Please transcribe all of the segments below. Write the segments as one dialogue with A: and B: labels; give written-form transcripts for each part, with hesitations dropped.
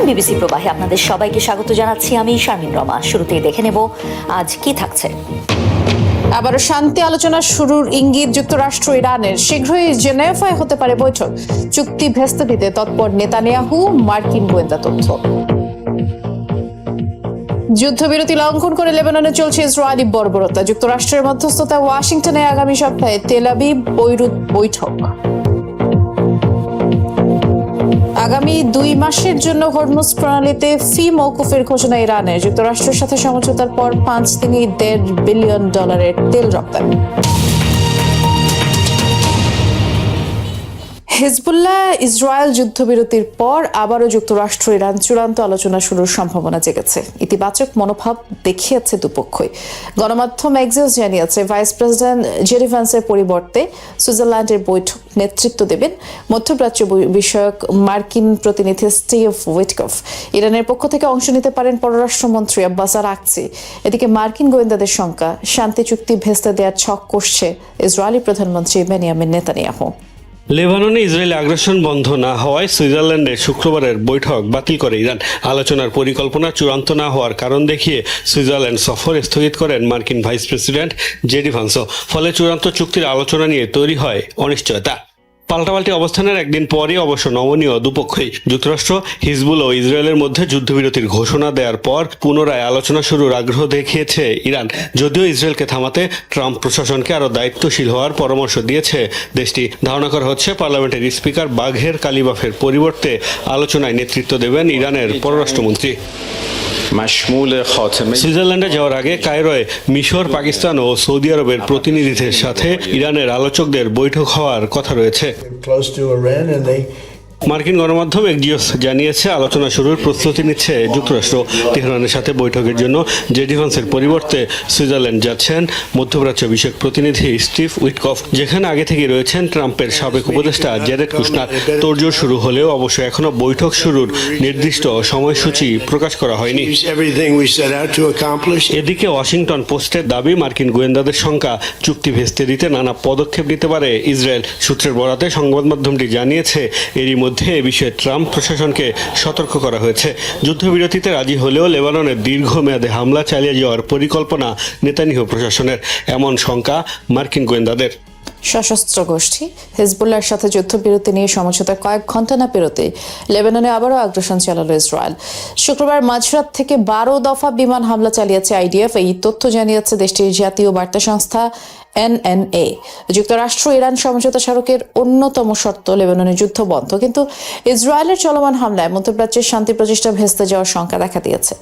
A: BBC প্রবাহে আপনাদের সবাইকে স্বাগত জানাচ্ছি। আমি শারমিন রমা। শুরুতেই দেখে নেব আজ কি থাকছে।
B: আবারও শান্তি আলোচনা শুরুর ইঙ্গিত যুক্তরাষ্ট্র ইরানের। শীঘ্রই জেনেভায় হতে পারে বৈঠক। চুক্তি ভেস্তে দিতে তৎপর নেতানিয়াহু, মার্কিন গোয়েন্দা তথ্য। যুদ্ধবিরতি লঙ্ঘন করে লেবাননে চলছে ইসরায়েলি বর্বরতা। যুক্তরাষ্ট্রের মধ্যস্থতায় ওয়াশিংটনে আগামী সপ্তাহে তেল আবিব বৈরুত বৈঠক। আগামী 2 মাসের জন্য হরমুজ প্রণালীতে ফি মওকুফের ঘোষণা ইরানের। যুক্তরাষ্ট্রের সাথে সমঝোতার পর 5 দিনে $1.5 বিলিয়ন তেল রপ্তানি। হিজবুল্লাহ ইসরায়েল যুদ্ধবিরতির পর আবারও যুক্তরাষ্ট্র ইরান চূড়ান্ত আলোচনা শুরুর সম্ভাবনা জেগেছে। ইতিবাচক মনোভাব দেখিয়েছে দুপক্ষই। গণমাধ্যম এক্সিওস জানিয়েছে ভাইস প্রেসিডেন্ট জেডি ভ্যান্সের পরিবর্তে সুইজারল্যান্ডের বৈঠক নেতৃত্ব দেবেন মধ্যপ্রাচ্য বিষয়ক মার্কিন প্রতিনিধি স্টিভ উইটকফ। ইরানের পক্ষ থেকে অংশ নিতে পারেন পররাষ্ট্রমন্ত্রী আব্বাস আরাকচি। এদিকে মার্কিন গোয়েন্দাদের শঙ্কা, শান্তি চুক্তি ভেস্তে দেওয়ার ছক কষছে ইসরায়েলি প্রধানমন্ত্রী বেনিয়ামিন নেতানিয়াহু।
C: লেবাননে ইসরায়েলি আগ্রাসন বন্ধ না হওয়ায় সুইজারল্যান্ডে শুক্রবারের বৈঠক বাতিল করে ইরান। আলোচনার পরিকল্পনা চূড়ান্ত না হওয়ার কারণ দেখিয়ে সুইজারল্যান্ড সফর স্থগিত করেন মার্কিন ভাইস প্রেসিডেন্ট জেডি ভান্স। ফলে চূড়ান্ত চুক্তির আলোচনা নিয়ে তৈরি হয় অনিশ্চয়তা। পাল্টাপাল্টি অবস্থানের একদিন পরে অবশ্য নমনীয় দুপক্ষই। যুক্তরাষ্ট্র, হিজবুল ও ইসরায়েলের মধ্যে যুদ্ধবিরতির ঘোষণা দেওয়ার পর পুনরায় আলোচনা শুরুর আগ্রহ দেখিয়েছে ইরান। যদিও ইসরায়েলকে থামাতে ট্রাম্প প্রশাসনকে আরও দায়িত্বশীল হওয়ার পরামর্শ দিয়েছে দেশটি। ধারণা করা হচ্ছে পার্লামেন্টের স্পিকার বাঘের কালিবাফের পরিবর্তে আলোচনায় নেতৃত্ব দেবেন ইরানের পররাষ্ট্রমন্ত্রী। সুইজারল্যান্ডে যাওয়ার আগে কায়রোয় মিশর, পাকিস্তান ও সৌদি আরবের প্রতিনিধিদের সাথে ইরানের আলোচকদের বৈঠক হওয়ার কথা রয়েছে। মার্কিন গণমাধ্যম এক্সিওস জানিয়েছে আলোচনা শুরুর প্রস্তুতি নিচ্ছে যুক্তরাষ্ট্র। তেহরানের সাথে বৈঠকের জন্য জেডি ভান্সের পরিবর্তে সুইজারল্যান্ড যাচ্ছেন মধ্যপ্রাচ্য বিষয়ক প্রতিনিধি স্টিভ উইটকফ, যেখানে আগে থেকেই রয়েছেন ট্রাম্পের সাবেক উপদেষ্টা জেরেড কুশনার। তোড়জোড় শুরু হলেও অবশ্য এখনো বৈঠক শুরুর নির্দিষ্ট সময়সূচি প্রকাশ করা হয়নি। এদিকে ওয়াশিংটন পোস্টের দাবি, মার্কিন গোয়েন্দাদের শঙ্কা চুক্তি ভেস্তে দিতে নানা পদক্ষেপ নিতে পারে ইসরায়েল। সূত্রের বরাতে সংবাদ মাধ্যমটি জানিয়েছে এরই মধ্যে এ বিষয়ে ট্রাম্প প্রশাসনকে সতর্ক করা হয়েছে। যুদ্ধবিরতিতে রাজি হলেও লেবাননের দীর্ঘমেয়াদে হামলা চালিয়ে যাওয়ার পরিকল্পনা নেতানিয়াহু প্রশাসনের, এমন শঙ্কা মার্কিন গোয়েন্দাদের।
B: সশস্ত্র গোষ্ঠী হিজবুল্লাহর সাথে যুদ্ধবিরতি নিয়ে সমঝোতা কয়েক ঘন্টা না পেরোতে লেবাননে আবারও আগ্রাসন চালালো ইসরায়েল। শুক্রবার মাঝরাত থেকে 12 দফা বিমান হামলা চালিয়েছে আইডিএফ। এই তথ্য জানিয়েছে দেশটির জাতীয় বার্তা সংস্থা NNA। যুক্তরাষ্ট্র ইরান সমঝোতা স্মারকের অন্যতম শর্ত লেবাননের যুদ্ধ বন্ধ, কিন্তু ইসরায়েলের চলমান হামলায় মধ্যপ্রাচ্যের শান্তি প্রচেষ্টা ভেস্তে যাওয়ার শঙ্কা দেখা দিয়েছে।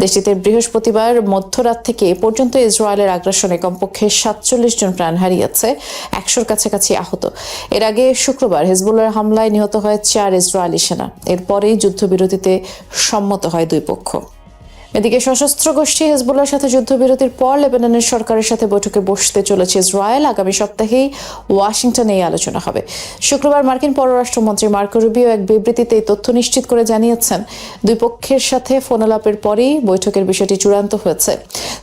B: দেশটিতে বৃহস্পতিবার মধ্যরাত থেকে এ পর্যন্ত ইসরায়েলের আগ্রাসনে কমপক্ষে 47 জন প্রাণ হারিয়েছে, 100-র কাছাকাছি আহত। এর আগে শুক্রবার হিজবুল্লাহর হামলায় নিহত হয় 4 ইসরায়েলি সেনা। এরপরেই যুদ্ধবিরতিতে সম্মত হয় দুই পক্ষ। এদিকে সশস্ত্র গোষ্ঠী হিজবুল্লাহর সাথে যুদ্ধবিরতির পর লেবাননের সরকারের সাথে বৈঠকে বসতে চলেছে ইসরায়েল। আগামী সপ্তাহেই ওয়াশিংটনে এই আলোচনা হবে। শুক্রবার মার্কিন পররাষ্ট্রমন্ত্রী মার্কো রুবিও এক বিবৃতিতে এই তথ্য নিশ্চিত করে জানিয়েছেন, দুই পক্ষের সাথে ফোনালাপের পরেই বৈঠকের বিষয়টি চূড়ান্ত হয়েছে।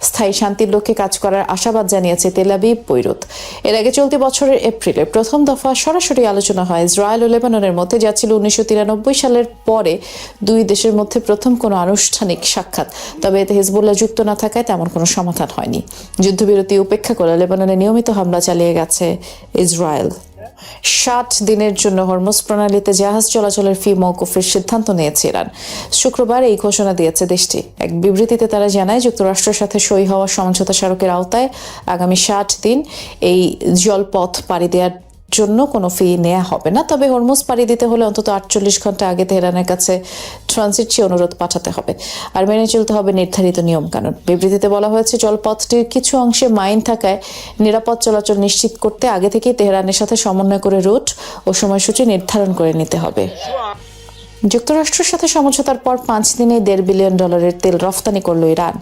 B: স্থায়ী শান্তির লক্ষ্যে কাজ করার আশাবাদ জানিয়েছে তেল আবিব, বৈরুত। এর আগে চলতি বছরের এপ্রিলে প্রথম দফা সরাসরি আলোচনা হয় ইসরায়েল ও লেবাননের মধ্যে, যা ছিল 1993 সালের পরে দুই দেশের মধ্যে প্রথম কোনো আনুষ্ঠানিক সাক্ষাৎ। তবে এতে হিজবুল্লাহ যুক্ত না থাকায় তেমন কোনো সমাধান হয়নি। যুদ্ধবিরতি উপেক্ষা করে লেবাননে নিয়মিত হামলা চালিয়ে গেছে ইসরায়েল। 60 দিনের জন্য হরমুজ প্রণালীতে জাহাজ চলাচলের ফি মওকুফের সিদ্ধান্ত নিয়েছে ইরান। শুক্রবার এই ঘোষণা দিয়েছে দেশটি। এক বিবৃতিতে তারা জানায়, যুক্তরাষ্ট্রের সাথে সই হওয়া সমঝোতা স্মারকের আওতায় আগামী 60 দিন এই জলপথ পাড়ি দেওয়ার জন্য কোনো ফি নেওয়া হবে না। তবে হরমুজ পাড়ি দিতে হলে অন্তত 48 ঘন্টা আগে তেহরানের কাছে ট্রানজিট অনুরোধ পাঠাতে হবে আর মেনে চলতে হবে নির্ধারিত নিয়মকানুন। বিবৃতিতে বলা হয়েছে, জলপথটির কিছু অংশে মাইন থাকায় নিরাপদ চলাচল নিশ্চিত করতে আগে থেকেই তেহরানের সাথে সমন্বয় করে রুট ও সময়সূচি নির্ধারণ করে নিতে হবে। যুক্তরাষ্ট্রের সাথে সমঝোতার পর 5 দিনে $1.5 বিলিয়ন তেল রফতানি করল ইরান।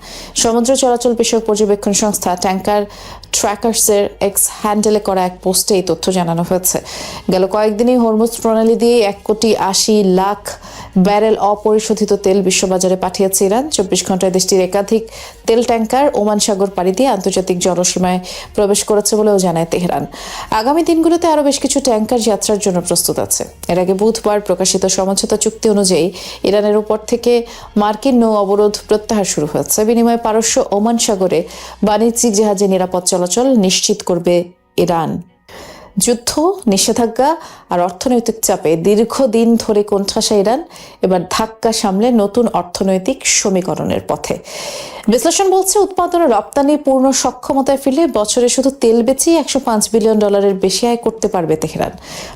B: সমুদ্র চলাচল বিষয়ক পর্যবেক্ষণ সংস্থা ট্যাঙ্কার ট্র্যাকার্সের এক্স হ্যান্ডেলে করা এক পোস্টে এই তথ্য জানানো হয়েছে। গেল কয়েকদিনই হরমুজ প্রণালী দিয়ে 1.80 কোটি ব্যারেল অপরিশোধিত তেল বিশ্ববাজারে পাঠিয়েছে ইরান। 24 ঘন্টায় দেশটির একাধিক তেল ট্যাঙ্কার ওমান সাগর পাড়ি দিয়ে আন্তর্জাতিক জলসীমায় প্রবেশ করেছে বলেও জানায় তেহরান। আগামী দিনগুলোতে আরও বেশ কিছু ট্যাঙ্কার যাত্রার জন্য প্রস্তুত আছে। এর আগে বুধবার প্রকাশিত সমঝোতা চুক্তি অনুযায়ী ইরানের উপর থেকে মার্কিন নৌ অবরোধ প্রত্যাহার শুরু হয়েছে। বিনিময়ে পারস্য ওমান সাগরে বাণিজ্যিক জাহাজে নিরাপদ চলাচল নিশ্চিত করবে ইরান। যুদ্ধ, নিষেধাজ্ঞা আর অর্থনৈতিক চাপে দীর্ঘদিন ধরে কোণঠাসা ইরান এবার ধাক্কা সামলে নতুন অর্থনৈতিক সমীকরণের পথে। বিশ্লেষণ বলছে, উৎপাদন ও রপ্তানি পূর্ণ সক্ষমতায় ফিরলে বছরে শুধু তেল বেচেই $105 বিলিয়ন বেশি আয় করতে পারবে তেহরান।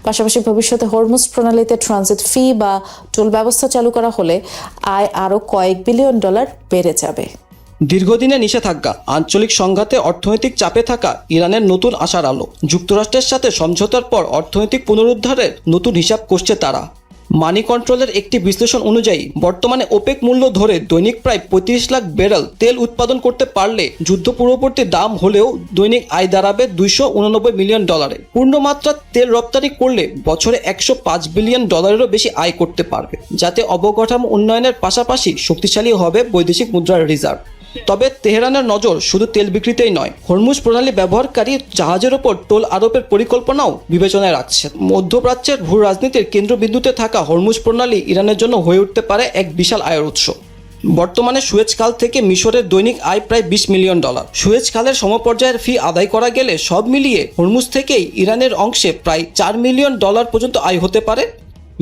B: পাশাপাশি ভবিষ্যতে হরমুজ প্রণালীতে ট্রানজিট ফি বা টোল ব্যবস্থা চালু করা হলে আয় আরও কয়েক বিলিয়ন ডলার বেড়ে যাবে।
D: দীর্ঘদিনের নিষেধাজ্ঞা, আঞ্চলিক সংঘাতে অর্থনৈতিক চাপে থাকা ইরানের নতুন আশার আলো। যুক্তরাষ্ট্রের সাথে সমঝোতার পর অর্থনৈতিক পুনরুদ্ধারের নতুন হিসাব কষছে তারা। মানি কন্ট্রোলের একটি বিশ্লেষণ অনুযায়ী বর্তমানে ওপেক মূল্য ধরে দৈনিক প্রায় 35 লাখ ব্যারেল তেল উৎপাদন করতে পারলে যুদ্ধ পূর্ববর্তী দাম হলেও দৈনিক আয় দাঁড়াবে $289 মিলিয়ন। পূর্ণমাত্রা তেল রপ্তানি করলে বছরে $105 বিলিয়ন বেশি আয় করতে পারবে, যাতে অবকাঠামো উন্নয়নের পাশাপাশি শক্তিশালী হবে বৈদেশিক মুদ্রার রিজার্ভ। তবে তেহরানের নজর শুধু তেল বিক্রিতেই নয়, হরমুজ প্রণালী ব্যবহারকারী জাহাজের ওপর টোল আরোপের পরিকল্পনাও বিবেচনায় রাখছে। মধ্যপ্রাচ্যের ভূ রাজনীতির কেন্দ্রবিন্দুতে থাকা হরমুজ প্রণালী ইরানের জন্য হয়ে উঠতে পারে এক বিশাল আয়ের উৎস। বর্তমানে সুয়েজ খাল থেকে মিশরের দৈনিক আয় প্রায় $20 মিলিয়ন। সুয়েজ খালের সমপর্যায়ের ফি আদায় করা গেলে সব মিলিয়ে হরমুজ থেকেই ইরানের অংশে প্রায় $4 মিলিয়ন পর্যন্ত আয় হতে পারে।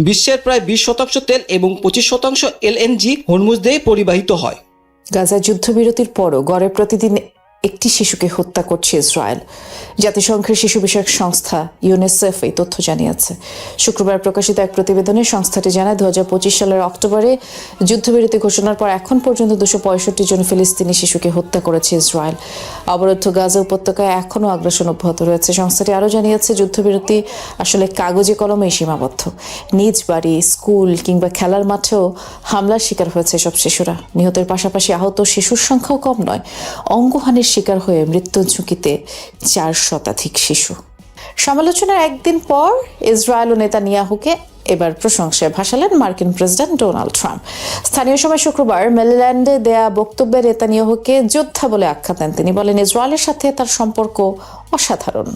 D: বিশ্বের প্রায় 20% তেল এবং 25% LNG হরমুজ দিয়ে পরিবাহিত হয়।
B: গাজায় যুদ্ধবিরতির পরও গড়ে প্রতিদিন একটি শিশুকে হত্যা করছে ইসরায়েল। জাতিসংঘের শিশু বিষয়ক সংস্থা ইউনিসেফ এই তথ্য জানিয়েছে। শুক্রবার প্রকাশিত এক প্রতিবেদনে সংস্থাটি জানায়, 2025 সালের অক্টোবরে যুদ্ধবিরতি ঘোষণার পর এখন পর্যন্ত 265 জন ফিলিস্তিনি শিশুকে হত্যা করেছে ইসরায়েল। অবরুদ্ধ গাজা উপত্যকায় এখনও আগ্রাসন অব্যাহত রয়েছে। সংস্থাটি আরও জানিয়েছে, যুদ্ধবিরতি আসলে কাগজে কলমেই সীমাবদ্ধ। নিজ বাড়ি, স্কুল কিংবা খেলার মাঠেও হামলার শিকার হয়েছে সব শিশুরা। নিহতের পাশাপাশি আহত শিশুর সংখ্যাও কম নয়। অঙ্গহানির শিকার হয়ে মৃত্যুর ঝুঁকিতে 4 শতাধিক শিশু। সমালোচনার একদিন পর ইসরায়েল ও নেতানিয়াহুকে এবার প্রশংসায় ভাসালেন মার্কিন প্রেসিডেন্ট ডোনাল্ড ট্রাম্প। স্থানীয় সময় শুক্রবার মেরিল্যান্ডে দেয়া বক্তব্যে নেতানিয়াহুকে যোদ্ধা বলে আখ্যা দেন তিনি। বলেন, ইসরায়েলের সাথে তার সম্পর্ক অসাধারণ।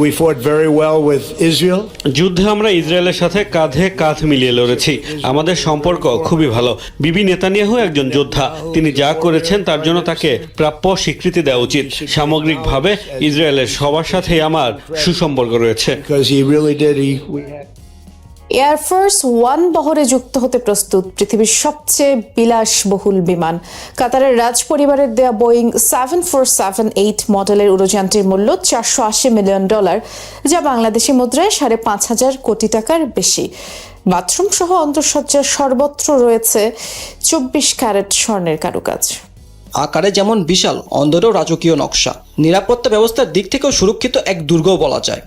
E: We fought very well with Israel.
C: যুদ্ধে আমরা ইসরায়েলের সাথে কাঁধে কাঁধ মিলিয়ে লড়েছি। আমাদের সম্পর্ক খুবই ভালো। বিবি নেতানিয়াহু একজন যোদ্ধা। তিনি যা করেছেন তার জন্য তাকে প্রাপ্য স্বীকৃতি দেওয়া উচিত। সামগ্রিকভাবে ইসরায়েলের সবার সাথেই আমার সুসম্পর্ক রয়েছে।
E: Because he really did. We had
B: air force one বহরে যুক্ত হতে প্রস্তুত পৃথিবীর সবচেয়ে বিলাসবহুল বিমান। কাতারের রাজ পরিবারের দেয়া বোয়িং 7478 মডেলের উড়োযানটির মূল্য $480 মিলিয়ন, যা বাংলাদেশি মুদ্রায় 5,500 কোটি টাকার বেশি। বাথরুম সহ অন্তঃসজ্জার সর্বত্র রয়েছে 24 ক্যারেট স্বর্ণের কারুকাজ।
D: আকারে যেমন বিশাল, অন্দরেও রাজকীয় নকশা। নিরাপত্তা ব্যবস্থার দিক থেকেও সুরক্ষিত এক দুর্গ বলা যায়।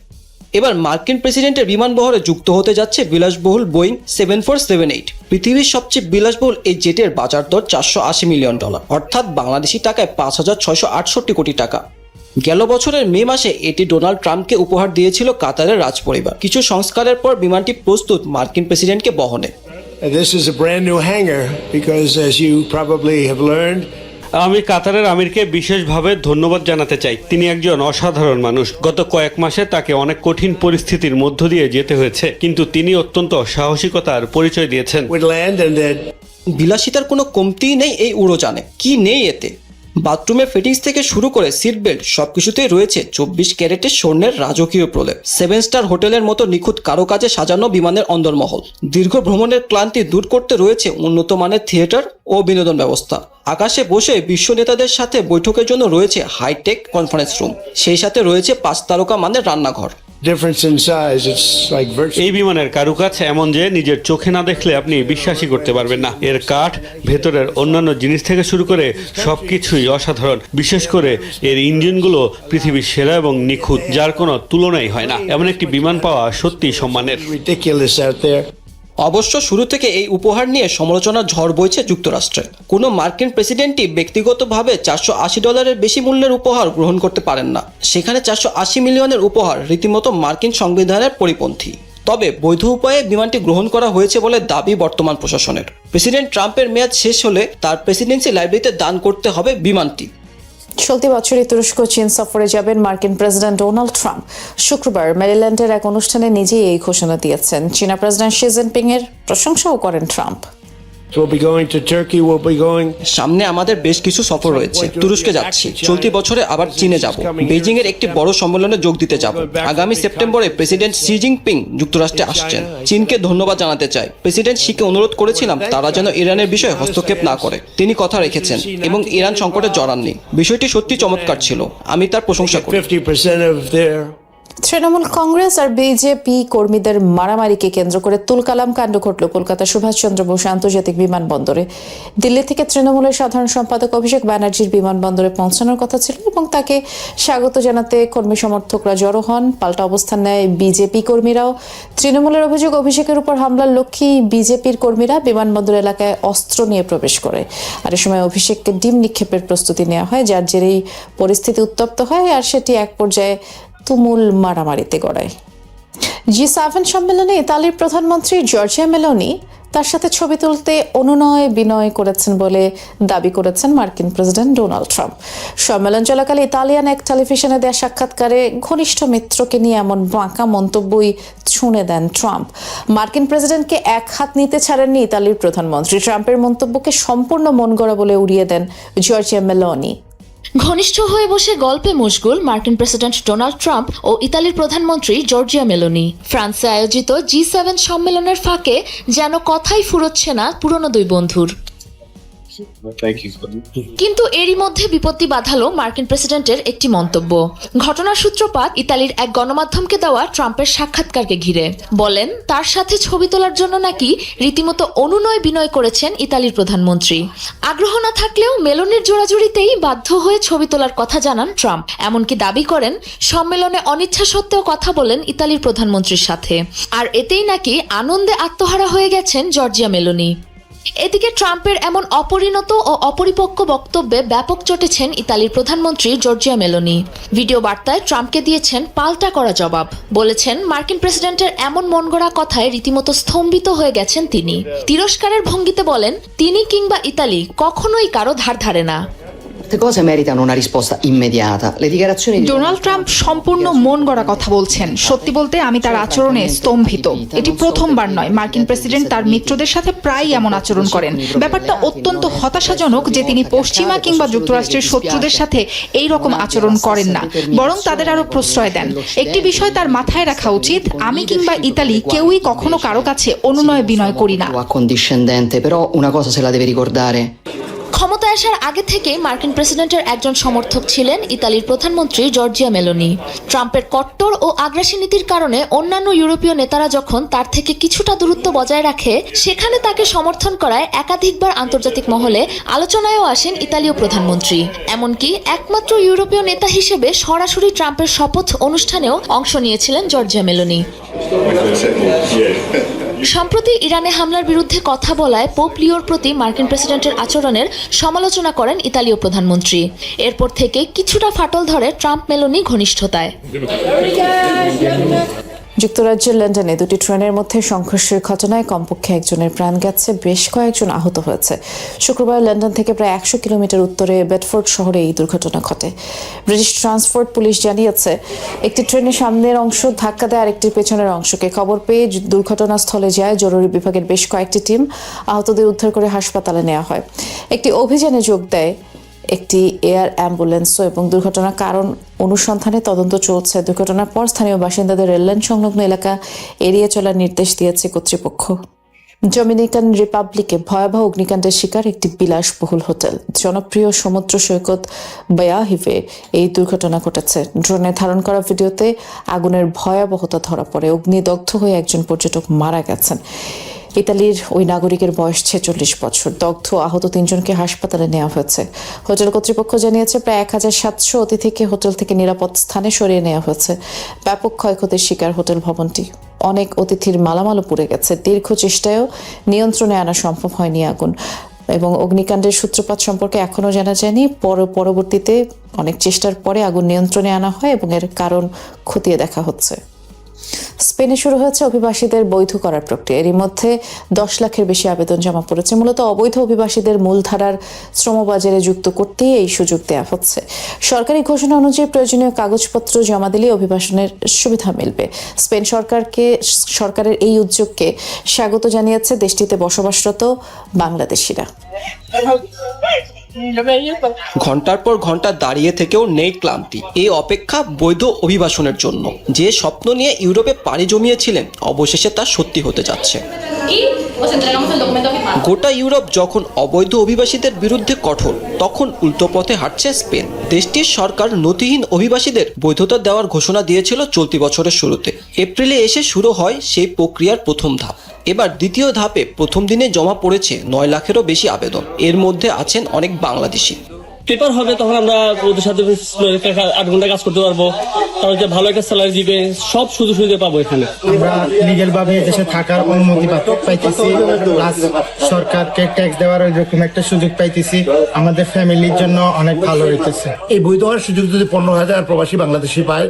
D: এবার মার্কিন প্রেসিডেন্টের বিমান বহরে যুক্ত হতে যাচ্ছে বিলাসবহুল বোয়িং 7478। পৃথিবীর সবচেয়ে বিলাসবহুল এই জেটের বাজার দর $480 মিলিয়ন, অর্থাৎ বাংলাদেশি টাকায় 5,668 কোটি টাকা। গেল বছরের মে মাসে এটি ডোনাল্ড ট্রাম্পকে উপহার দিয়েছিল কাতারের রাজ পরিবার। কিছু সংস্কারের পর বিমানটি প্রস্তুত মার্কিন প্রেসিডেন্টকে বহনে।
E: this is a brand new hangar because, as you probably have learned,
C: আমি কাতারের আমিরকে বিশেষভাবে ধন্যবাদ জানাতে চাই। তিনি একজন অসাধারণ মানুষ। গত কয়েক মাসে তাকে অনেক কঠিন পরিস্থিতির মধ্য দিয়ে যেতে হয়েছে, কিন্তু তিনি অত্যন্ত সাহসিকতার পরিচয় দিয়েছেন।
E: would land and that
D: বিলাসিতার কোনো কমতিই নেই এই উড়োযানে। কি নেই এতে? বাথরুমের ফিটিংস থেকে শুরু করে সিট বেল্ট সবকিছুতেই রয়েছে 24 ক্যারেটের স্বর্ণের রাজকীয় প্রলেপ। 7 স্টার হোটেলের মতো নিখুঁত কারুকাজে সাজানো বিমানের অন্দরমহল। দীর্ঘ ভ্রমণের ক্লান্তি দূর করতে রয়েছে উন্নত মানের থিয়েটার ও বিনোদন ব্যবস্থা। আকাশে বসে বিশ্ব নেতাদের সাথে বৈঠকের জন্য রয়েছে হাইটেক কনফারেন্স রুম। সেই সাথে রয়েছে 5 তারকা মানের রান্নাঘর।
E: difference in size, it's like virtual.
C: এই বিমানের কারুকাজ এমন যে নিজের চোখে না দেখলে আপনি বিশ্বাসই করতে পারবেন না। এর কাঠ, ভেতরের অন্যান্য জিনিস থেকে শুরু করে সবকিছুই অসাধারণ। বিশেষ করে এর ইঞ্জিনগুলো পৃথিবীর সেরা এবং নিখুঁত, যার কোনো তুলনাই হয় না। এমন একটি বিমান পাওয়া সত্যি সম্মানের।
E: Ridiculous out there.
D: অবশ্য শুরু থেকে এই উপহার নিয়ে সমালোচনার ঝড় বইছে যুক্তরাষ্ট্রে। কোনো মার্কিন প্রেসিডেন্টই ব্যক্তিগতভাবে $480 বেশি মূল্যের উপহার গ্রহণ করতে পারেন না। সেখানে $480 মিলিয়নের উপহার রীতিমতো মার্কিন সংবিধানের পরিপন্থী। তবে বৈধ উপায়ে বিমানটি গ্রহণ করা হয়েছে বলে দাবি বর্তমান প্রশাসনের। প্রেসিডেন্ট ট্রাম্পের মেয়াদ শেষ হলে তার প্রেসিডেন্সি লাইব্রেরিতে দান করতে হবে বিমানটি।
B: চলতি বছরই তুরস্ক চীন সফরে যাবেন মার্কিন প্রেসিডেন্ট ডোনাল্ড ট্রাম্প। শুক্রবার মেরিল্যান্ডের এক অনুষ্ঠানে নিজেই এই ঘোষণা দিয়েছেন। চীনা প্রেসিডেন্ট শি জিনপিং এর প্রশংসাও করেন Trump.
E: We'll be going to Turkey. We'll be going.
D: সামনে আমাদের বেশ কিছু সফর রয়েছে। তুরস্কে যাচ্ছি, চলতি বছরে আবার চীনে যাব, বেইজিং এর একটি বড় সম্মেলনে যোগ দিতে যাব। আগামী সেপ্টেম্বরে প্রেসিডেন্ট শি জিনপিং যুক্তরাষ্ট্রে আসছেন। চীনকে ধন্যবাদ জানাতে চাই। প্রেসিডেন্ট শিকে অনুরোধ করেছিলাম তারা যেন ইরানের বিষয়ে হস্তক্ষেপ না করে। তিনি কথা রেখেছেন এবং ইরান সংকটে জড়াননি। বিষয়টি সত্যি চমৎকার ছিল, আমি তার প্রশংসা করি।
E: 50% of their
B: তৃণমূল কংগ্রেস আর বিজেপি কর্মীদের মারামারিকে কেন্দ্র করে তুলকালাম কাণ্ড ঘটল কলকাতা সুভাষচন্দ্র বোস আন্তর্জাতিক বিমানবন্দরে। দিল্লি থেকে তৃণমূলের সাধারণ সম্পাদক অভিষেক ব্যানার্জির বিমানবন্দরে পৌঁছানোর কথা ছিল এবং তাকে স্বাগত জানাতে কর্মী সমর্থকরা জড়ো হন। পাল্টা অবস্থান নেয় বিজেপি কর্মীরাও। তৃণমূলের অভিযোগ, অভিষেকের উপর হামলার লক্ষ্যেই বিজেপির কর্মীরা বিমানবন্দর এলাকায় অস্ত্র নিয়ে প্রবেশ করে। আর এ সময় অভিষেককে ডিম নিক্ষেপের প্রস্তুতি নেওয়া হয়, যার জেরেই পরিস্থিতি উত্তপ্ত হয় আর সেটি এক পর্যায়ে তুমুল মারামারিতে গড়ায়। G7 সম্মেলনে ইতালির প্রধানমন্ত্রী জর্জিয়া মেলোনি তার সাথে ছবি তুলতে অনুনয় বিনয় করেছেন বলে দাবি করেছেন মার্কিন প্রেসিডেন্ট ডোনাল্ড ট্রাম্প। সম্মেলন চলাকালে ইতালিয়ান এক টেলিভিশনে দেয়া সাক্ষাৎকারে ঘনিষ্ঠ মিত্রকে নিয়ে এমন বাঁকা মন্তব্যই ছুঁড়ে দেন ট্রাম্প। মার্কিন প্রেসিডেন্টকে এক হাত নিতে ছাড়েননি ইতালির প্রধানমন্ত্রী। ট্রাম্পের মন্তব্যকে সম্পূর্ণ মন গড়া বলে উড়িয়ে দেন জর্জিয়া মেলোনি।
F: ঘনিষ্ঠ হয়ে বসে গল্পে মশগুল মার্কিন প্রেসিডেন্ট ডোনাল্ড ট্রাম্প ও ইতালির প্রধানমন্ত্রী জর্জিয়া মেলোনি। ফ্রান্সে আয়োজিত G7 সম্মেলনের ফাঁকে যেন কথাই ফুরোচ্ছে না পুরনো দুই বন্ধুর। কিন্তু এরই মধ্যে বিপত্তি বাধালো মার্কিন প্রেসিডেন্টের একটি মন্তব্য। ঘটনার সূত্রপাত ইতালির এক গণমাধ্যমকে দেওয়া ট্রাম্পের সাক্ষাৎকারকে ঘিরে। বলেন তার সাথে ছবি তোলার জন্য নাকি রীতিমতো অনুনয় বিনয় করেছেন ইতালির প্রধানমন্ত্রী। আগ্রহ না থাকলেও মেলোনির জোড়াজুড়িতেই বাধ্য হয়ে ছবি তোলার কথা জানান ট্রাম্প। এমনকি দাবি করেন সম্মেলনে অনিচ্ছা সত্ত্বেও কথা বলেন ইতালির প্রধানমন্ত্রীর সাথে। আর এতেই নাকি আনন্দে আত্মহারা হয়ে গেছেন জর্জিয়া মেলোনি। এদিকে ট্রাম্পের এমন অপরিণত ও অপরিপক্ক বক্তব্যে ব্যাপক চটেছেন ইতালির প্রধানমন্ত্রী জর্জিয়া মেলোনি। ভিডিও বার্তায় ট্রাম্পকে দিয়েছেন পাল্টা করা জবাব। বলেছেন মার্কিন প্রেসিডেন্টের এমন মনগড়া কথায় রীতিমতো স্তম্ভিত হয়ে গেছেন তিনি। তিরস্কারের ভঙ্গিতে বলেন তিনি কিংবা ইতালি কখনোই কারো ধার ধারে না।
G: Queste cose meritano una risposta immediata. Le dichiarazioni di
H: Donald Trump সম্পূর্ণ মন গড়া কথা বলছেন। সত্যি বলতে আমি তার আচরণে স্তম্ভিত। এটি প্রথমবার নয়, মার্কিন প্রেসিডেন্ট তার মিত্রদের সাথে প্রায়ই এমন আচরণ করেন। ব্যাপারটা অত্যন্ত হতাশাজনক যে তিনি পশ্চিমা কিংবা যুক্তরাষ্ট্রের শত্রুদের সাথে এই রকম আচরণ করেন না, বরং তাদের আরো প্রশ্রয় দেন। একটি বিষয় তার মাথায় রাখা উচিত, আমি কিংবা ইতালি কেউই কখনো কারো কাছে অনুনয় বিনয় করি না।
G: accondiscendente, però una cosa se la deve ricordare.
F: ক্ষমতায় আসার আগে থেকে মার্কিন প্রেসিডেন্টের একজন সমর্থক ছিলেন ইতালির প্রধানমন্ত্রী জর্জিয়া মেলোনি। ট্রাম্পের কট্টর ও আগ্রাসী নীতির কারণে অন্যান্য ইউরোপীয় নেতারা যখন তার থেকে কিছুটা দূরত্ব বজায় রাখে, সেখানে তাকে সমর্থন করায় একাধিকবার আন্তর্জাতিক মহলে আলোচনায়ও আসেন ইতালীয় প্রধানমন্ত্রী। এমনকি একমাত্র ইউরোপীয় নেতা হিসেবে সরাসরি ট্রাম্পের শপথ অনুষ্ঠানেও অংশ নিয়েছিলেন জর্জিয়া মেলোনি। সম্প্রতি ইরানে হামলার বিরুদ্ধে কথা বলায় পোপ লিওর প্রতি মার্কিন প্রেসিডেন্টের আচরণের সমালোচনা করেন ইতালীয় প্রধানমন্ত্রী। এরপর থেকে কিছুটা ফাটল ধরে ট্রাম্প মেলোনি ঘনিষ্ঠতায়।
B: যুক্তরাজ্যের লন্ডনে দুটি ট্রেনের মধ্যে সংঘর্ষের ঘটনায় কমপক্ষে একজনের প্রাণ গেছে, বেশ কয়েকজন আহত হয়েছে। শুক্রবার লন্ডন থেকে প্রায় 100 কিলোমিটার উত্তরে বেডফোর্ড শহরে এই দুর্ঘটনা ঘটে। ব্রিটিশ ট্রান্সপোর্ট পুলিশ জানিয়েছে একটি ট্রেনের সামনের অংশ ধাক্কা দেয় আরেকটির পেছনের অংশকে। খবর পেয়ে দুর্ঘটনাস্থলে যায় জরুরি বিভাগের বেশ কয়েকটি টিম। আহতদের উদ্ধার করে হাসপাতালে নেওয়া হয়। একটি অভিযানে যোগ দেয় একটি এয়ার অ্যাম্বুলেন্সও এবং দুর্ঘটনার কারণ অনুসন্ধানে তদন্ত চলছে। দুর্ঘটনার পর স্থানীয় বাসিন্দাদের রেললাইন সংলগ্ন এলাকা এড়িয়ে চলার নির্দেশ দিয়েছে কর্তৃপক্ষ। ডমিনিকান রিপাবলিকে ভয়াবহ অগ্নিকাণ্ডের শিকার একটি বিলাসবহুল হোটেল। জনপ্রিয় সমুদ্র সৈকত বায়াহিভে এই দুর্ঘটনা ঘটেছে। ড্রোনে ধারণ করা ভিডিওতে আগুনের ভয়াবহতা ধরা পড়ে। অগ্নিদগ্ধ হয়ে একজন পর্যটক মারা গেছেন। ইতালির ওই নাগরিকের বয়স 46 বছর। দগ্ধ আহত 3 জনকে হাসপাতালে নেওয়া হয়েছে। হোটেল কর্তৃপক্ষ জানিয়েছে প্রায় 1700 অতিথিকে হোটেল থেকে নিরাপদ স্থানে সরিয়ে নেওয়া হয়েছে। ব্যাপক ক্ষয়ক্ষতির শিকার হোটেল ভবনটি। অনেক অতিথির মালামালও পুড়ে গেছে। দীর্ঘ চেষ্টায়ও নিয়ন্ত্রণে আনা সম্ভব হয়নি আগুন এবং অগ্নিকাণ্ডের সূত্রপাত সম্পর্কে এখনও জানা যায়নি। পরবর্তীতে অনেক চেষ্টার পরে আগুন নিয়ন্ত্রণে আনা হয় এবং এর কারণ খতিয়ে দেখা হচ্ছে। স্পেনে শুরু হয়েছে অভিবাসীদের বৈধ করার প্রক্রিয়া। এরই মধ্যে 10 লাখের বেশি আবেদন জমা পড়েছে। মূলত অবৈধ অভিবাসীদের মূলধারার শ্রমবাজারে যুক্ত করতেই এই সুযোগ দেওয়া হচ্ছে। সরকারি ঘোষণা অনুযায়ী প্রয়োজনীয় কাগজপত্র জমা দিলে অভিবাসনের সুবিধা মিলবে। স্পেন সরকারের এই উদ্যোগকে স্বাগত জানিয়েছে দেশটিতে বসবাসরত বাংলাদেশিরা।
D: ঘন্টার পর ঘন্টা দাঁড়িয়ে থেকেও নেই ক্লান্তি। এই অপেক্ষা বৈধ অভিবাসনের জন্য। যে স্বপ্ন নিয়ে ইউরোপে পাড়ি জমিয়েছিলেন, অবশেষে তা সত্যি হতে যাচ্ছে। গোটা ইউরোপ যখন অবৈধ অভিবাসীদের বিরুদ্ধে কঠোর, তখন উল্টো পথে হাঁটছে স্পেন। দেশটির সরকার নথিহীন অভিবাসীদের বৈধতা দেওয়ার ঘোষণা দিয়েছিল চলতি বছরের শুরুতে। এপ্রিলে এসে শুরু হয় সেই প্রক্রিয়ার প্রথম ধাপ। এবার দ্বিতীয় ধাপে প্রথম দিনে জমা পড়েছে 9 লাখেরও বেশি আবেদন। এর মধ্যে আছেন অনেক বাংলাদেশি।
I: পেপার হবে তখন আমরা ওদের সাথে 8 ঘন্টা কাজ করতে পারবো, তাহলে যে ভালো একটা স্যালারি দিবে, সব সুযোগ সুবিধা পাবো এখানে।
J: আমরা লিগ্যাল ভাবে দেশে থাকার অনুমতি পাইতেছি, প্লাস সরকারকে ট্যাক্স দেওয়ার ওইরকম একটা সুযোগ পাইতেছি। আমাদের ফ্যামিলির জন্য অনেক ভালো হইতেছে।
K: এই বৈধ হওয়ার সুযোগ যদি 15,000 প্রবাসী বাংলাদেশি পায়,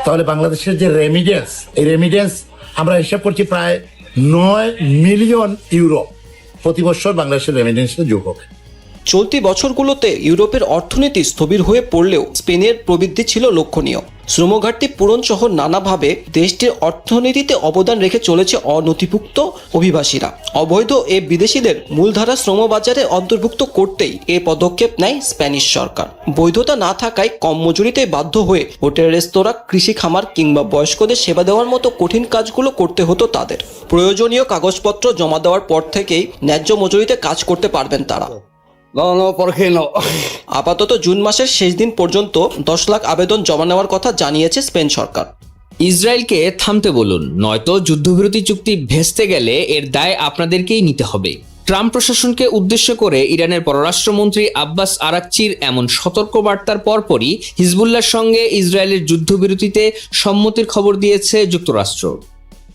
K: তাহলে বাংলাদেশের যে রেমিডেন্স, এই রেমিডেন্স আমরা হিসাব করছি প্রায় 9 মিলিয়ন ইউরো প্রতি বছর বাংলাদেশের রেমিডেন্সে যোগ হবে।
D: চলতি বছরগুলোতে ইউরোপের অর্থনীতি স্থবির হয়ে পড়লেও স্পেনের প্রবৃদ্ধি ছিল লক্ষণীয়। শ্রমঘাটতি পূরণ সহ নানাভাবে দেশটির অর্থনীতিতে অবদান রেখে চলেছে অনথিভুক্ত অভিবাসীরা। অবৈধ এ বিদেশিদের মূলধারা শ্রমবাজারে অন্তর্ভুক্ত করতেই এ পদক্ষেপ নেয় স্প্যানিশ সরকার। বৈধতা না থাকায় কম মজুরিতে বাধ্য হয়ে হোটেল, রেস্তোরাঁ, কৃষি খামার কিংবা বয়স্কদের সেবা দেওয়ার মতো কঠিন কাজগুলো করতে হতো তাদের। প্রয়োজনীয় কাগজপত্র জমা দেওয়ার পর থেকেই ন্যায্য মজুরিতে কাজ করতে পারবেন তারা। আপাতত জুন মাসের শেষ দিন পর্যন্ত 10 লাখ আবেদন জমা নেওয়ার কথা জানিয়েছে স্পেন সরকার।
L: ইসরায়েলকে থামতে বলুন, নয়তো যুদ্ধবিরতি চুক্তি ভেস্তে গেলে এর দায় আপনাদেরকেই নিতে হবে। ট্রাম্প প্রশাসনকে উদ্দেশ্য করে ইরানের পররাষ্ট্রমন্ত্রী আব্বাস আরাকচির এমন সতর্ক বার্তার পরপরই হিজবুল্লাহর সঙ্গে ইসরায়েলের যুদ্ধবিরতিতে সম্মতির খবর দিয়েছে যুক্তরাষ্ট্র।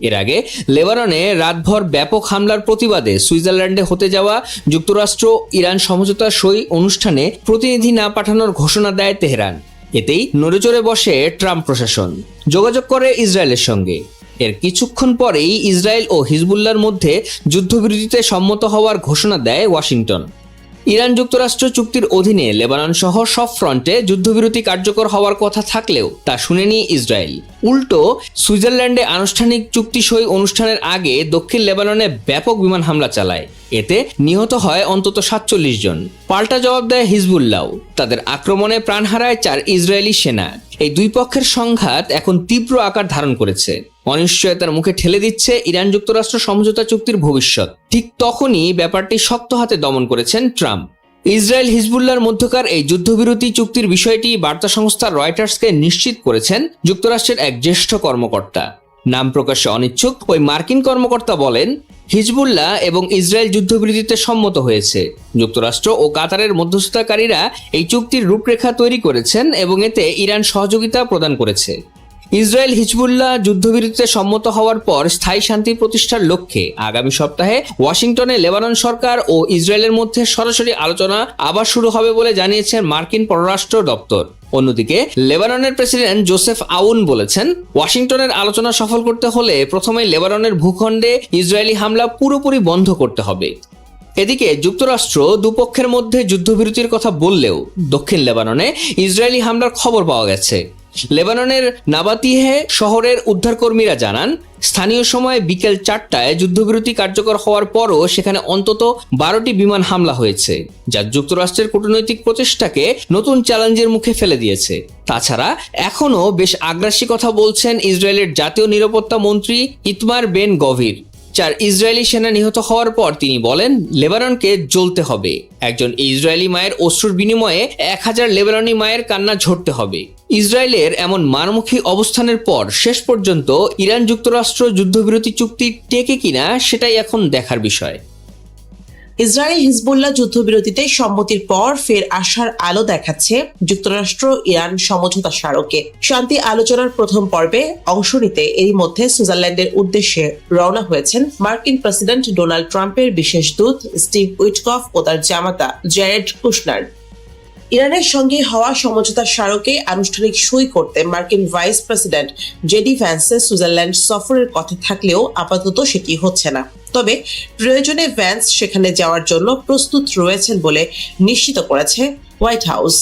L: এর আগে লেবাননে রাতভর ব্যাপক হামলার প্রতিবাদে সুইজারল্যান্ডে হতে যাওয়া যুক্তরাষ্ট্র ইরান সমঝোতা সই অনুষ্ঠানে প্রতিনিধি না পাঠানোর ঘোষণা দেয় তেহরান। এতেই নড়েচড়ে বসে ট্রাম্প প্রশাসন, যোগাযোগ করে ইসরায়েলের সঙ্গে। এর কিছুক্ষণ পরেই ইসরায়েল ও হিজবুল্লাহর মধ্যে যুদ্ধবিরতিতে সম্মত হওয়ার ঘোষণা দেয় ওয়াশিংটন। ইরান যুক্তরাষ্ট্র চুক্তির অধীনে লেবানন সহ সব ফ্রন্টে যুদ্ধবিরতি কার্যকর হওয়ার কথা থাকলেও তা শুনেনি ইসরায়েল। উল্টো সুইজারল্যান্ডে আনুষ্ঠানিক চুক্তি সই অনুষ্ঠানের আগে দক্ষিণ লেবাননে ব্যাপক বিমান হামলা চালায়। এতে নিহত হয় অন্তত 47 জন। পাল্টা জবাব দেয় হিজবুল্লাহ। তাদের আক্রমণে প্রাণ হারায় 4 ইসরায়েলি সেনা। এই দুই পক্ষের সংঘাত এখন তীব্র আকার ধারণ করেছে, অনিশ্চয়তার মুখে ঠেলে দিচ্ছে ইরান যুক্তরাষ্ট্র সমঝোতা চুক্তির ভবিষ্যৎ। ঠিক তখনই ব্যাপারটি শক্ত হাতে দমন করেছেন ট্রাম্প। ইসরায়েল হিজবুল্লাহর মধ্যকার এই যুদ্ধবিরতি চুক্তির বিষয়টি বার্তা সংস্থা রয়টার্সকে নিশ্চিত করেছেন যুক্তরাষ্ট্রের এক জ্যেষ্ঠ কর্মকর্তা। নাম প্রকাশে অনিচ্ছুক ওই মার্কিন কর্মকর্তা বলেন, হিজবুল্লাহ এবং ইসরায়েল যুদ্ধবিরতিতে সম্মত হয়েছে। যুক্তরাষ্ট্র ও কাতারের মধ্যস্থতাকারীরা এই চুক্তির রূপরেখা তৈরি করেছেন এবং এতে ইরান সহযোগিতা প্রদান করেছে। ইসরায়েল হিজবুল্লাহ যুদ্ধবিরতিতে সম্মত হওয়ার পর স্থায়ী শান্তি প্রতিষ্ঠার লক্ষ্যে আগামী সপ্তাহে ওয়াশিংটনে লেবানন সরকার ও ইসরায়েলের মধ্যে সরাসরি আলোচনা আবার শুরু হবে বলে জানিয়েছেন মার্কিন পররাষ্ট্র দপ্তর। অন্যদিকে লেবাননের প্রেসিডেন্ট জোসেফ আউন বলেছেন, ওয়াশিংটনের আলোচনা সফল করতে হলে প্রথমে লেবাননের ভূখণ্ডে ইসরায়েলি হামলা পুরোপুরি বন্ধ করতে হবে। এদিকে যুক্তরাষ্ট্র দুপক্ষের মধ্যে যুদ্ধবিরতির কথা বললেও দক্ষিণ লেবাননে ইসরায়েলি হামলার খবর পাওয়া গেছে। লেবাননের নাবাতিহে শহরের উদ্ধারকর্মীরা জানান, স্থানীয় সময় বিকেল 4টায় যুদ্ধবিরতি কার্যকর হওয়ার পরও সেখানে অন্তত 12টি বিমান হামলা হয়েছে, যা যুক্তরাষ্ট্রের কূটনৈতিক প্রচেষ্টাকে নতুন চ্যালেঞ্জের মুখে ফেলে দিয়েছে। তাছাড়া এখনও বেশ আগ্রাসী কথা বলছেন ইসরায়েলের জাতীয় নিরাপত্তা মন্ত্রী ইতমার বেন গভির। 4 ইসরায়েলি সেনা নিহত হওয়ার পর তিনি বলেন, লেবাননকে জ্বলতে হবে। একজন ইসরায়েলি মায়ের অশ্রুর বিনিময়ে 1000 লেবাননি মায়ের কান্না ঝরতে হবে। ইসরায়েলের এমন মারমুখী অবস্থানের পর শেষ পর্যন্ত ইরান যুক্তরাষ্ট্র যুদ্ধবিরতি চুক্তি টেকে কিনা সেটাই এখন দেখার বিষয়।
M: ইসরায়েল হিজবুল্লাহ যুদ্ধবিরতিতে সম্মতির পর ফের আশার আলো দেখাচ্ছে যুক্তরাষ্ট্র ইরান সমঝোতা স্মারকে। শান্তি আলোচনার প্রথম পর্বে অংশ নিতে এরই মধ্যে সুইজারল্যান্ডের উদ্দেশ্যে রওনা হয়েছেন মার্কিন প্রেসিডেন্ট ডোনাল্ড ট্রাম্পের বিশেষ দূত স্টিভ উইটকফ ও তার জামাতা জ্যারেড কুশনার। ইরানের সঙ্গে হওয়া সমঝোতা স্মারকে আনুষ্ঠানিক সই করতে মার্কিন ভাইস প্রেসিডেন্ট জেডি ভ্যান্সের সুইজারল্যান্ড সফরের কথা থাকলেও আপাতত সেটি হচ্ছে না। তবে প্রয়োজনে ভ্যান্স সেখানে যাওয়ার জন্য প্রস্তুত রয়েছেন বলে নিশ্চিত করেছে হোয়াইট হাউস।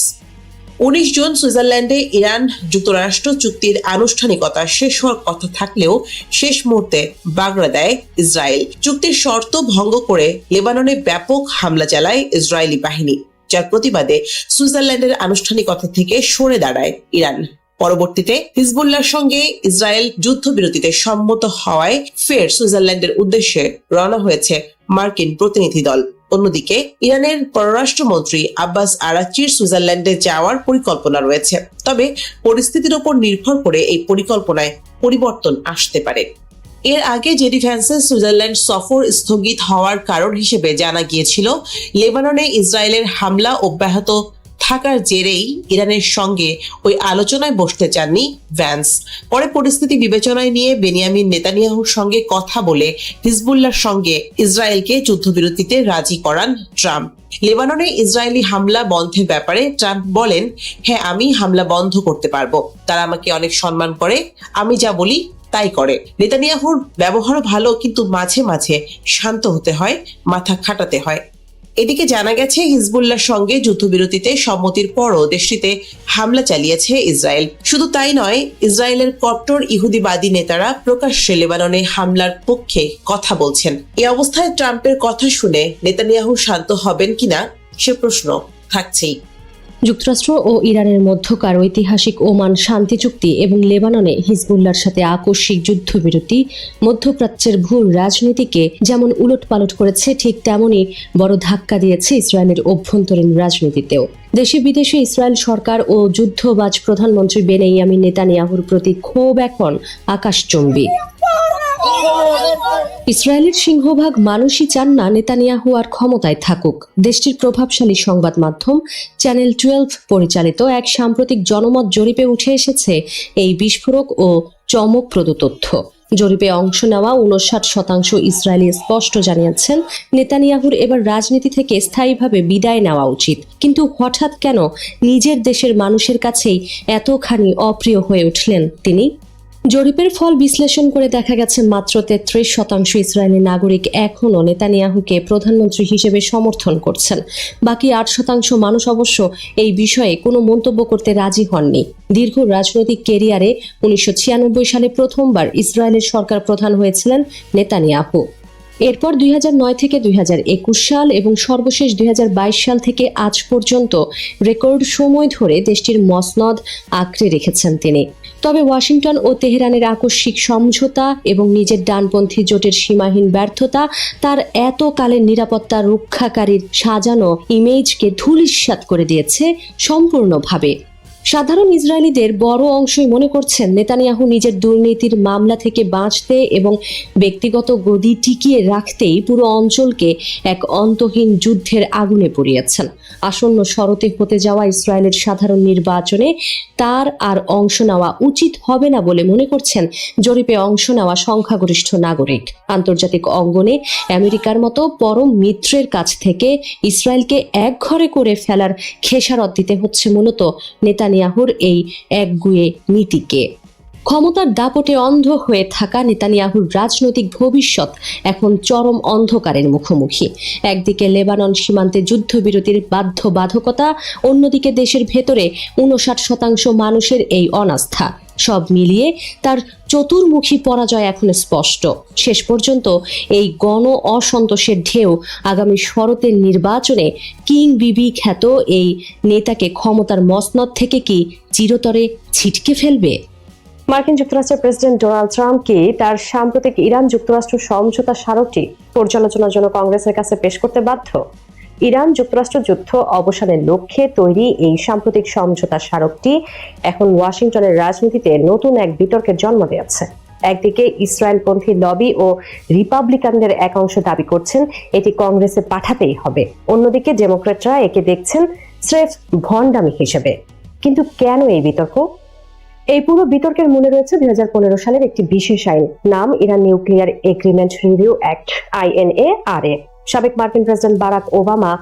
M: 19 জুন সুইজারল্যান্ডে ইরান যুক্তরাষ্ট্র চুক্তির আনুষ্ঠানিকতা শেষ হওয়ার কথা থাকলেও শেষ মুহূর্তে বাগড়া দেয় ইসরায়েল। চুক্তির শর্ত ভঙ্গ করে লেবাননে ব্যাপক হামলা চালায় ইসরায়েলি বাহিনী, যার প্রতিবাদে সুইজারল্যান্ডের আনুষ্ঠানিকতা থেকে সরে দাঁড়ায় ইরান। পরবর্তীতে হিজবুল্লাহর সঙ্গে ইসরায়েল যুদ্ধবিরতিতে সম্মত হওয়ায় ফের সুইজারল্যান্ডের উদ্দেশ্যে রওনা হয়েছে মার্কিন প্রতিনিধি দল। অন্যদিকে ইরানের পররাষ্ট্রমন্ত্রী আব্বাস আরাকচির সুইজারল্যান্ডে যাওয়ার পরিকল্পনা রয়েছে, তবে পরিস্থিতির উপর নির্ভর করে এই পরিকল্পনায় পরিবর্তন আসতে পারে। এর আগে জেডি ভ্যান্সের সুইজারল্যান্ড সফর স্থগিত হওয়ার কারণ হিসেবে জানা গিয়েছিল লেবাননে ইসরায়েলের হামলা অব্যাহত থাকার জেরেই ইরানের সঙ্গে ওই আলোচনায় বসতে চাননি ভ্যান্স। পরে পরিস্থিতি বিবেচনায় নিয়ে বেনিয়ামিন নেতানিয়াহুর সঙ্গে কথা বলে হিজবুল্লাহর সঙ্গে ইসরায়েলকে যুদ্ধবিরতিতে রাজি করান ট্রাম্প। লেবাননে ইসরায়েলি হামলা বন্ধের ব্যাপারে ট্রাম্প বলেন, হ্যাঁ, আমি হামলা বন্ধ করতে পারবো, তারা আমাকে অনেক সম্মান করে, আমি যা বলি তাই করে। নেতানিয়াহুর ব্যবহারও ভালো, কিন্তু মাঝে মাঝে শান্ত হতে হয়, মাথা খাটাতে হয়। এদিকে জানা গেছে হিজবুল্লাহর সঙ্গে যুদ্ধবিরতিতে সম্মতির পরও দেশটিতে হামলা চালিয়েছে ইসরায়েল। শুধু তাই নয়, ইসরায়েলের কট্টর ইহুদিবাদী নেতারা প্রকাশ্যে লেবাননে হামলার পক্ষে কথা বলছেন। এই অবস্থায় ট্রাম্পের কথা শুনে নেতানিয়াহু শান্ত হবেন কিনা সে প্রশ্ন থাকছেই।
N: যুক্তরাষ্ট্র ও ইরানের মধ্যকার ঐতিহাসিক ওমান শান্তি চুক্তি এবং লেবাননে হিজবুল্লাহর সাথে আকস্মিক যুদ্ধবিরতি মধ্যপ্রাচ্যের ভূ রাজনীতিকে যেমন উলটপালট করেছে, ঠিক তেমনই বড় ধাক্কা দিয়েছে ইসরায়েলের অভ্যন্তরীণ রাজনীতিতেও। দেশে বিদেশে ইসরায়েল সরকার ও যুদ্ধবাজ প্রধানমন্ত্রী বেনিয়ামিন নেতানিয়াহুর প্রতি ক্ষোভ এখন আকাশচুম্বী। ইসরায়েলের সিংহভাগ মানুষই চান না নেতানিয়াহু আর ক্ষমতায় থাকুক। দেশটির প্রভাবশালী সংবাদ মাধ্যম চ্যানেল 12 পরিচালিত এক সাম্প্রতিক জনমত জরিপে উঠে এসেছে এই বিস্ফোরক ও চমকপ্রদ তথ্য। জরিপে অংশ নেওয়া 59% ইসরায়েলি স্পষ্ট জানিয়েছেন নেতানিয়াহুর এবার রাজনীতি থেকে স্থায়ীভাবে বিদায় নেওয়া উচিত। কিন্তু হঠাৎ কেন নিজের দেশের মানুষের কাছেই এতখানি অপ্রিয় হয়ে উঠলেন তিনি? জরিপের ফল বিশ্লেষণ করে দেখা গেছে মাত্র 33% ইসরায়েলি নাগরিক এখনও নেতানিয়াহুকে প্রধানমন্ত্রী হিসেবে সমর্থন করছেন। বাকি 8% মানুষ অবশ্য এই বিষয়ে কোনো মন্তব্য করতে রাজি হননি। দীর্ঘ রাজনৈতিক ক্যারিয়ারে 1996 সালে প্রথমবার ইসরায়েলের সরকার প্রধান হয়েছিলেন নেতানিয়াহু। এরপর 2009 থেকে 2021 সাল এবং সর্বশেষ 2022 সাল থেকে আজ পর্যন্ত রেকর্ড সময় ধরে দেশটির মসনদ আঁকড়ে রেখেছেন তিনি। তবে ওয়াশিংটন ও তেহরানের আকস্মিক সমঝোতা এবং নিজের ডানপন্থী জোটের সীমাহীন ব্যর্থতা তার এতকালের নিরাপত্তা রক্ষাকারীর সাজানো ইমেজকে ধূলিসাৎ করে দিয়েছে সম্পূর্ণভাবে। সাধারণ ইসরায়েলিদের বড় অংশই মনে করছেন নেতানিয়াহু নিজের দুর্নীতির মামলা থেকে বাঁচতে এবং ব্যক্তিগত গদি টিকিয়ে রাখতেই পুরো অঞ্চলকে এক অন্তহীন যুদ্ধের আগুনে পুড়িয়েছেন। আসন্ন শরতে হতে যাওয়া ইসরায়েলের সাধারণ নির্বাচনে তার আর অংশ নেওয়া উচিত হবে না বলে মনে করছেন জরিপে অংশ নেওয়া সংখ্যাগরিষ্ঠ নাগরিক। আন্তর্জাতিক অঙ্গনে আমেরিকার মতো পরম মিত্রের কাছ থেকে ইসরায়েলকে একঘরে করে ফেলার খেসারত দিতে হচ্ছে মূলত নেতানিয়াহুর এই একগুঁয়ে নীতিকে। ক্ষমতার দাপটে অন্ধ হয়ে থাকা নেতানিয়াহুর রাজনৈতিক ভবিষ্যৎ এখন চরম অন্ধকারের মুখোমুখি। একদিকে লেবানন সীমান্তে যুদ্ধবিরতির বাধ্যবাধকতা, অন্যদিকে দেশের ভেতরে 59% মানুষের এই অনাস্থা। সব মিলিয়ে তার চতুর্মুখী পরাজয় এখন স্পষ্ট। শেষ পর্যন্ত এই গণ অসন্তোষের ঢেউ আগামী শরতের নির্বাচনে কিং বিবি খ্যাত এই নেতাকে ক্ষমতার মসনদ থেকে কি চিরতরে ছিটকে ফেলবে? মার্কিন যুক্তরাষ্ট্রের প্রেসিডেন্ট ডোনাল্ড ট্রাম্প কি তার সাম্প্রতিক ইরান যুক্তরাষ্ট্র সমঝোতা স্মারকটি পর্যালোচনার জন্য কংগ্রেসের কাছে পেশ করতে বাধ্য? ইরান যুক্তরাষ্ট্র যুদ্ধ অবসানের লক্ষ্যে তৈরি এই সাম্প্রতিক সমঝোতা স্মারকটি এখন ওয়াশিংটনের রাজনীতিতে নতুন এক বিতর্কের জন্ম দিয়েছে। একদিকে ইসরায়েলপন্থী লবি ও রিপাবলিকানদের এক অংশ দাবি করছেন এটি কংগ্রেসে পাঠাতেই হবে, অন্যদিকে ডেমোক্র্যাটরা একে দেখছেন স্রেফ ভণ্ডামি হিসেবে। কিন্তু কেন এই বিতর্ক? এই পুরো বিতর্কের মূলে রয়েছে 2015 সালের একটি বিশেষ আইন, নাম Iran nuclear agreement review act, INA-RA। সাবেক মার্কিন প্রেসিডেন্ট বারাক ওবামা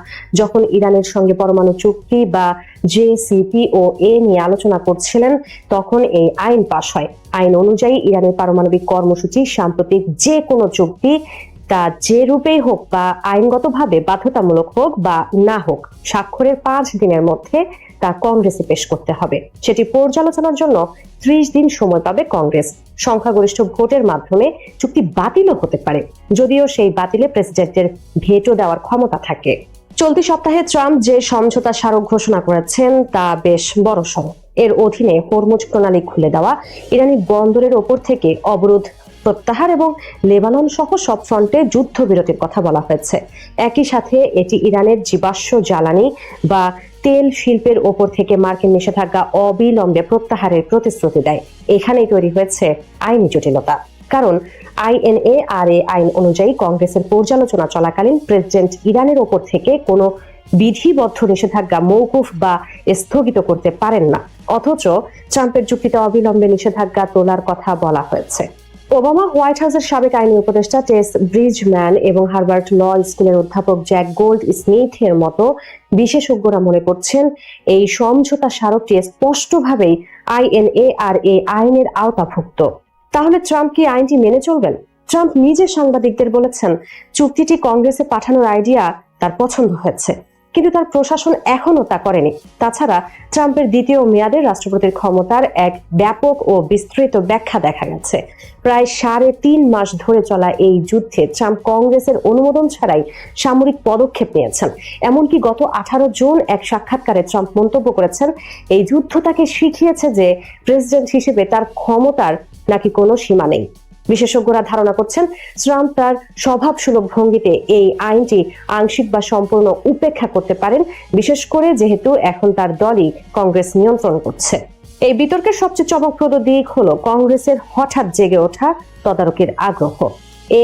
N: যখন ইরানের সঙ্গে পরমাণু চুক্তি বা JCPOA নিয়ে আলোচনা করছিলেন, তখন এই আইন পাশ হয়। আইন অনুযায়ী ইরানের পারমাণবিক কর্মসূচি, সাম্প্রতিক যে কোনো চুক্তি তা যে রূপেই হোক বা আইনগতভাবে বাধ্যতামূলক হোক বা না হোক, স্বাক্ষরের 5 দিনের মধ্যে তা কংগ্রেসে পেশ করতে হবে। সেটি পর্যালোচনার জন্য 30 দিন সময় পাবে কংগ্রেস। সংখ্যাগরিষ্ঠ ভোটের মাধ্যমে চুক্তি বাতিলও হতে পারে, যদিও সেই বাতিলে প্রেসিডেন্টের ভেটো দেওয়ার ক্ষমতা থাকে। চলতি সপ্তাহে ট্রাম্প যে সমঝোতা স্মারক ঘোষণা করেছেন তা বেশ বড়সড়। এর অধীনে হরমুজ প্রণালী খুলে দেওয়া, ইরানি বন্দরের ওপর থেকে অবরোধ প্রত্যাহার এবং লেবানন সহ সব ফ্রন্টে যুদ্ধবিরতির কথা বলা হয়েছে। একই সাথে এটি ইরানের জীবাশ্ম জ্বালানি বা তেল শিল্পের ওপর থেকে মার্কিন নিষেধাজ্ঞা অবিলম্বে প্রত্যাহারের প্রতিশ্রুতি দেয়। এখানেই তৈরি হয়েছে আইনি জটিলতা, কারণ INARA আইন অনুযায়ী কংগ্রেসের পর্যালোচনা চলাকালীন প্রেসিডেন্ট ইরানের ওপর থেকে কোনো বিধিবদ্ধ নিষেধাজ্ঞা মওকুফ বা স্থগিত করতে পারেন না। অথচ ট্রাম্পের যুক্তিতে অবিলম্বে নিষেধাজ্ঞা তোলার কথা বলা হয়েছে। ওবামা হোয়াইট হাউসের সাবেক আইনি উপদেষ্টা টেস ব্রিজম্যান এবং হার্ভার্ড ল স্কুলের অধ্যাপক জ্যাক গোল্ড স্মিথের মতো বিশেষজ্ঞরা মনে করছেন এই সমঝোতা স্মারকটি স্পষ্টভাবেই INARA আইনের আওতাভুক্ত। তাহলে ট্রাম্প কি আইনটি মেনে চলবেন? ট্রাম্প নিজে সাংবাদিকদের বলেছেন চুক্তিটি কংগ্রেসে পাঠানোর আইডিয়া তার পছন্দ হয়েছে, কিন্তু তার প্রশাসন এখনো তা করেনি। তাছাড়া ট্রাম্পের দ্বিতীয় মেয়াদের রাষ্ট্রপতির ক্ষমতার এক ব্যাপক ও বিস্তৃত ব্যাখ্যা দেখা গেছে। প্রায় 3.5 মাস ধরে চলা এই যুদ্ধে ট্রাম্প কংগ্রেসের অনুমোদন ছাড়াই সামরিক পদক্ষেপ নিয়েছেন। এমনকি গত 18 জুন এক সাক্ষাৎকারে ট্রাম্প মন্তব্য করেছেন, এই যুদ্ধ তাকে শিখিয়েছে যে প্রেসিডেন্ট হিসেবে তার ক্ষমতার নাকি কোনো সীমা নেই। বিশেষজ্ঞরা ধারণা করছেন ট্রাম্প তার স্বভাবসুলভ ভঙ্গিতে এই আইনটি আংশিক বা সম্পূর্ণ উপেক্ষা করতে পারেন, বিশেষ করে যেহেতু এখন তার দলই কংগ্রেস নিয়ন্ত্রণ করছে। এই বিতর্কের সবচেয়ে চমকপ্রদ দিক হলো কংগ্রেসের হঠাৎ জেগে ওঠা তদারকির আগ্রহ।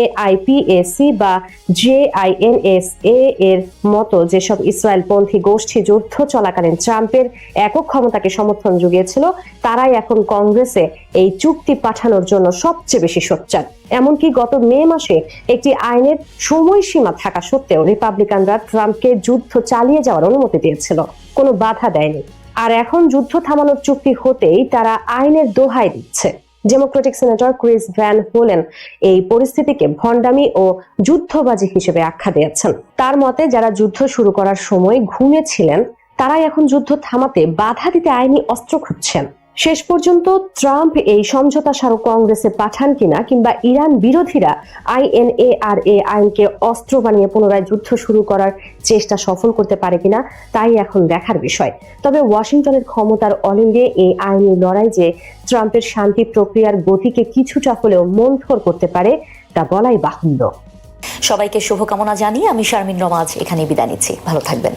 N: AIPAC বা JINSA এর মতো যেসব ইসরায়েলপন্থী গোষ্ঠী যুদ্ধ চলাকালীন ট্রাম্পের একক ক্ষমতাকে সমর্থন জুগিয়েছিল, তারাই এখন কংগ্রেসে এই চুক্তি পাঠানোর জন্য সবচেয়ে বেশি সোচ্চার। এমনকি গত মে মাসে একটি আইনের সময়সীমা থাকা সত্ত্বেও রিপাবলিকানরা ট্রাম্পকে যুদ্ধ চালিয়ে যাওয়ার অনুমতি দিয়েছিল, কোনো বাধা দেয়নি। আর এখন যুদ্ধ থামানোর চুক্তি হতেই তারা আইনের দোহাই দিচ্ছে। Democratic senator Chris van Hollen এই পরিস্থিতিকে ভণ্ডামি ও যুদ্ধবাজি হিসেবে আখ্যা দিয়েছেন। তার মতে যারা যুদ্ধ শুরু করার সময় ঘুমিয়েছিলেন, তারাই এখন যুদ্ধ থামাতে বাধা দিতে আইনি অস্ত্র খুঁজছেন। শেষ পর্যন্ত ট্রাম্প এই সমঝোতা স্মারক কংগ্রেসে পাঠান কিনা, কিংবা ইরান বিরোধীরা INARA আইনকে অস্ত্র বানিয়ে পুনরায় যুদ্ধ শুরু করার চেষ্টা সফল করতে পারে কিনা, তাই এখন দেখার বিষয়। তবে ওয়াশিংটনের ক্ষমতার অলিন্দে এই আইনি লড়াই যে ট্রাম্পের শান্তি প্রক্রিয়ার গতিকে কিছুটা হলেও মন্থর করতে পারে তা বলাই বাহুল্য।
A: সবাইকে শুভকামনা জানিয়ে আমি শারমিন রমা আজ এখানেই বিদায় নিচ্ছি। ভালো থাকবেন।